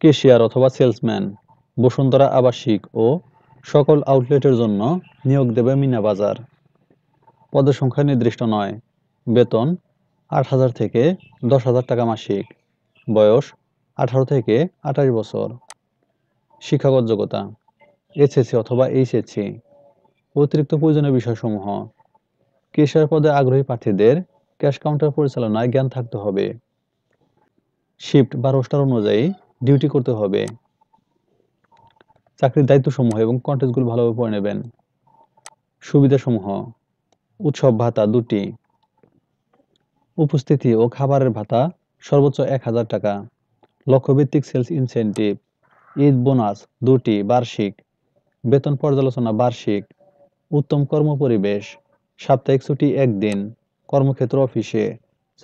Cashier অথবা salesman, Bashundhara আবাসিক ও সকল আউটলেটের জন্য নিয়োগ দেবে মিনা বাজার। পদের সংখ্যা নির্দিষ্ট নয়। বেতন ৮,০০০ থেকে ১০,০০০ টাকা মাসিক। বয়স ১৮ থেকে ২৮ বছর। শিক্ষাগত যোগ্যতা এসএসসি অথবা এইচএসসি। অতিরিক্ত প্রয়োজনীয় বিষয়সমূহ: ক্যাশিয়ার পদে আগ্রহী প্রার্থীদের ক্যাশ কাউন্টার পরিচালনায় জ্ঞান থাকতে হবে। শিফট বা রোস্টার অনুযায়ী ডিউটি করতে হবে। চাকরির দায়িত্বসমূহ এবং কন্টেন্টসগুলো ভালোভাবে পড়ে নেবেন। সুবিধাসমূহ: উৎসব ভাতা ২টি, উপস্থিতি ও খাবারের ভাতা সর্বোচ্চ ১,০০০ টাকা, লক্ষ্যভিত্তিক সেলস ইনসেনটিভ, ঈদ বোনাস ২টি বার্ষিক, বেতন পর্যালোচনা বার্ষিক, উত্তম কর্মপরিবেশ, সাপ্তাহিক ছুটি ১ দিন, কর্মক্ষেত্র অফিসে,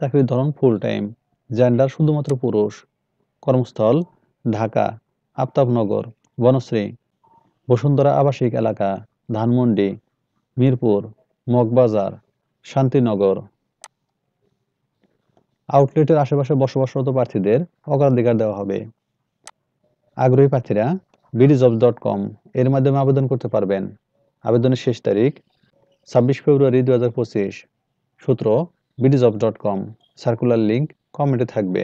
চাকরির ধরন ফুল টাইম, জেন্ডার শুধুমাত্র পুরুষ, কর্মস্থল ঢাকা, আফতাবনগর, বনশ্রী, বসুন্ধরা আবাসিক এলাকা, ধানমন্ডি, মিরপুর, মগবাজার, শান্তিনগর। আউটলেটের আশেপাশে বসবাসরত প্রার্থীদের অগ্রাধিকার দেওয়া হবে। আগ্রহী প্রার্থীরা bdjobs.com এর মাধ্যমে আবেদন করতে পারবেন। আবেদনের শেষ তারিখ ২৬ ফেব্রুয়ারি ২০২৫। সূত্র bdjobs.com। সার্কুলার লিংক কমেন্টে থাকবে।